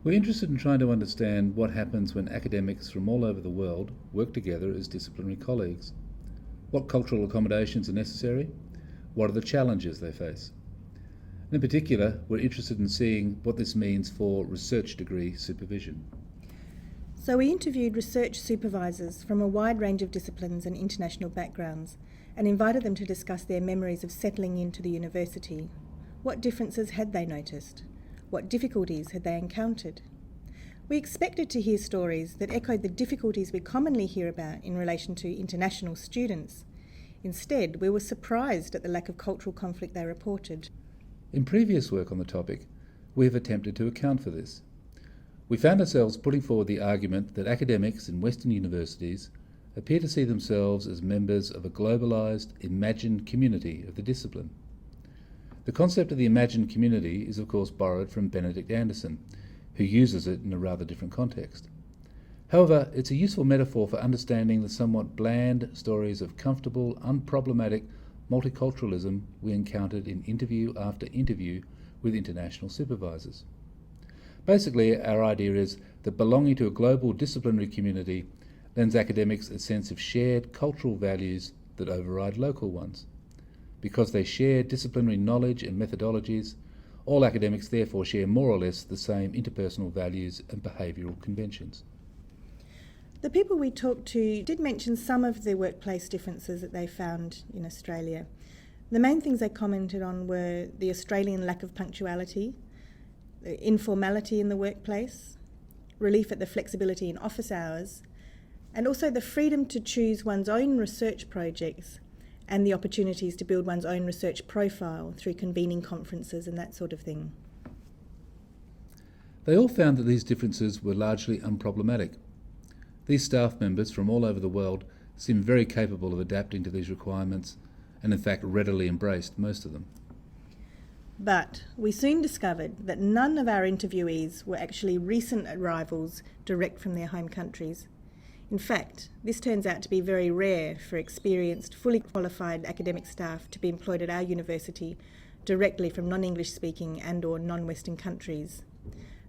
We're interested in trying to understand what happens when academics from all over the world work together as disciplinary colleagues. What cultural accommodations are necessary? What are the challenges they face? And in particular, we're interested in seeing what this means for research degree supervision. So we interviewed research supervisors from a wide range of disciplines and international backgrounds and invited them to discuss their memories of settling into the university. What differences had they noticed? What difficulties had they encountered? We expected to hear stories that echoed the difficulties we commonly hear about in relation to international students. Instead, we were surprised at the lack of cultural conflict they reported. In previous work on the topic, we have attempted to account for this. We found ourselves putting forward the argument that academics in Western universities appear to see themselves as members of a globalised, imagined community of the discipline. The concept of the imagined community is of course borrowed from Benedict Anderson, who uses it in a rather different context. However, it's a useful metaphor for understanding the somewhat bland stories of comfortable, unproblematic multiculturalism we encountered in interview after interview with international supervisors. Basically, our idea is that belonging to a global disciplinary community lends academics a sense of shared cultural values that override local ones. Because they share disciplinary knowledge and methodologies, all academics therefore share more or less the same interpersonal values and behavioural conventions. The people we talked to did mention some of the workplace differences that they found in Australia. The main things they commented on were the Australian lack of punctuality, the informality in the workplace, relief at the flexibility in office hours, and also the freedom to choose one's own research projects and the opportunities to build one's own research profile through convening conferences and that sort of thing. They all found that these differences were largely unproblematic. These staff members from all over the world seem very capable of adapting to these requirements and in fact readily embraced most of them. But we soon discovered that none of our interviewees were actually recent arrivals direct from their home countries. In fact, this turns out to be very rare for experienced, fully qualified academic staff to be employed at our university directly from non-English speaking and or non-Western countries.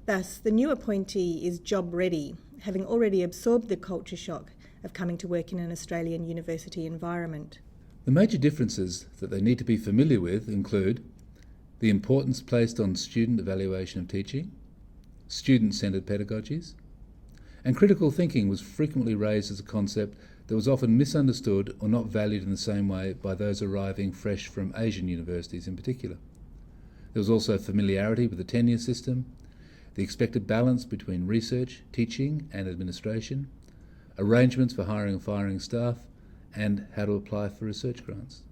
Thus, the new appointee is job ready, having already absorbed the culture shock of coming to work in an Australian university environment. The major differences that they need to be familiar with include the importance placed on student evaluation of teaching, student-centred pedagogies, and critical thinking was frequently raised as a concept that was often misunderstood or not valued in the same way by those arriving fresh from Asian universities in particular. There was also familiarity with the tenure system, the expected balance between research, teaching and administration, arrangements for hiring and firing staff, and how to apply for research grants.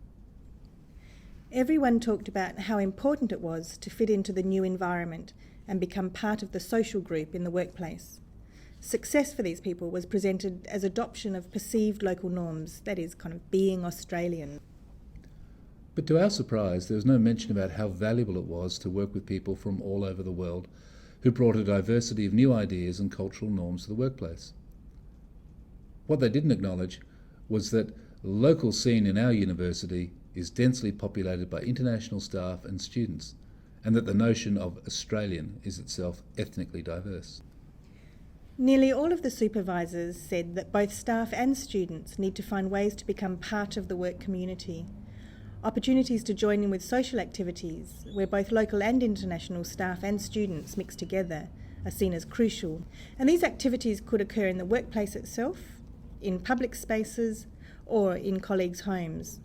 Everyone talked about how important it was to fit into the new environment and become part of the social group in the workplace. Success for these people was presented as adoption of perceived local norms, that is, kind of being Australian. But to our surprise, there was no mention about how valuable it was to work with people from all over the world who brought a diversity of new ideas and cultural norms to the workplace. What they didn't acknowledge was that the local scene in our university is densely populated by international staff and students, and that the notion of Australian is itself ethnically diverse. Nearly all of the supervisors said that both staff and students need to find ways to become part of the work community. Opportunities to join in with social activities, where both local and international staff and students mix together, are seen as crucial. And these activities could occur in the workplace itself, in public spaces, or in colleagues' homes.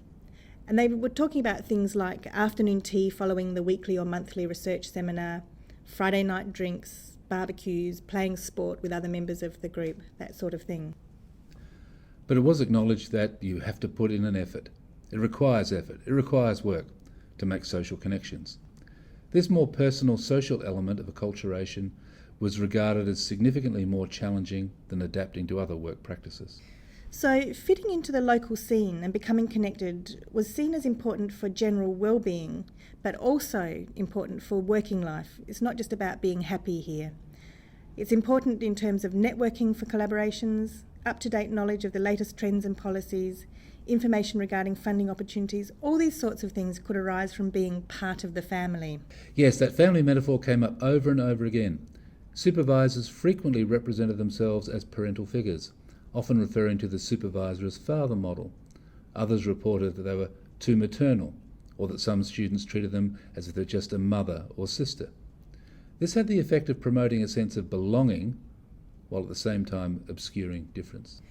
And they were talking about things like afternoon tea following the weekly or monthly research seminar, Friday night drinks, barbecues, playing sport with other members of the group, that sort of thing. But it was acknowledged that you have to put in an effort. It requires work to make social connections. This more personal social element of acculturation was regarded as significantly more challenging than adapting to other work practices. So fitting into the local scene and becoming connected was seen as important for general well-being, but also important for working life. It's not just about being happy here. It's important in terms of networking for collaborations, up-to-date knowledge of the latest trends and policies, information regarding funding opportunities. All these sorts of things could arise from being part of the family. Yes, that family metaphor came up over and over again. Supervisors frequently represented themselves as parental figures, often referring to the supervisor as father model. Others reported that they were too maternal, or that some students treated them as if they're just a mother or sister. This had the effect of promoting a sense of belonging, while at the same time obscuring difference.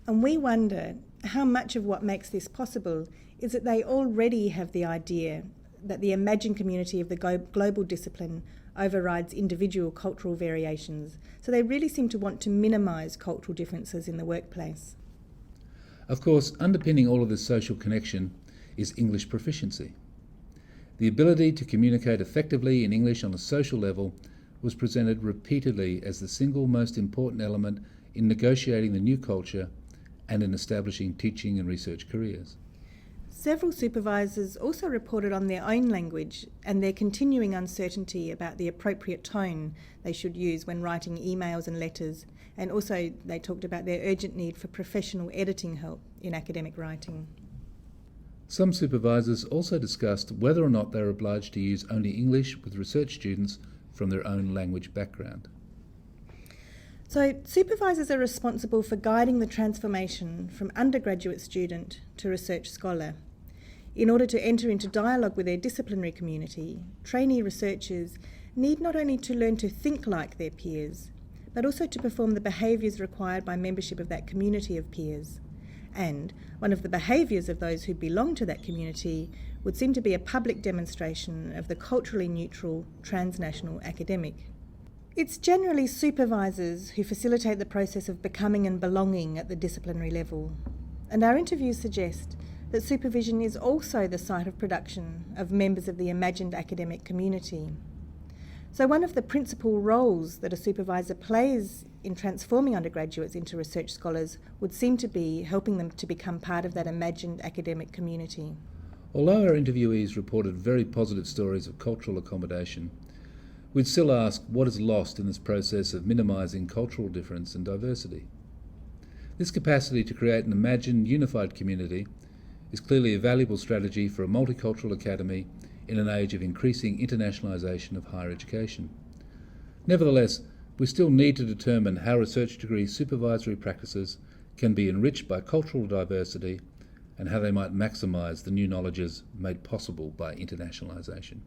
And we wonder how much of what makes this possible is that they already have the idea that the imagined community of the global discipline overrides individual cultural variations, so they really seem to want to minimise cultural differences in the workplace. Of course, underpinning all of this social connection is English proficiency. The ability to communicate effectively in English on a social level was presented repeatedly as the single most important element in negotiating the new culture and in establishing teaching and research careers. Several supervisors also reported on their own language and their continuing uncertainty about the appropriate tone they should use when writing emails and letters, and also they talked about their urgent need for professional editing help in academic writing. Some supervisors also discussed whether or not they were obliged to use only English with research students from their own language background. So supervisors are responsible for guiding the transformation from undergraduate student to research scholar. In order to enter into dialogue with their disciplinary community, trainee researchers need not only to learn to think like their peers, but also to perform the behaviours required by membership of that community of peers. And one of the behaviours of those who belong to that community would seem to be a public demonstration of the culturally neutral transnational academic. It's generally supervisors who facilitate the process of becoming and belonging at the disciplinary level, and our interviews suggest that supervision is also the site of production of members of the imagined academic community. So one of the principal roles that a supervisor plays in transforming undergraduates into research scholars would seem to be helping them to become part of that imagined academic community. Although our interviewees reported very positive stories of cultural accommodation, we'd still ask what is lost in this process of minimising cultural difference and diversity. This capacity to create an imagined unified community is clearly a valuable strategy for a multicultural academy in an age of increasing internationalisation of higher education. Nevertheless, we still need to determine how research degree supervisory practices can be enriched by cultural diversity and how they might maximise the new knowledges made possible by internationalisation.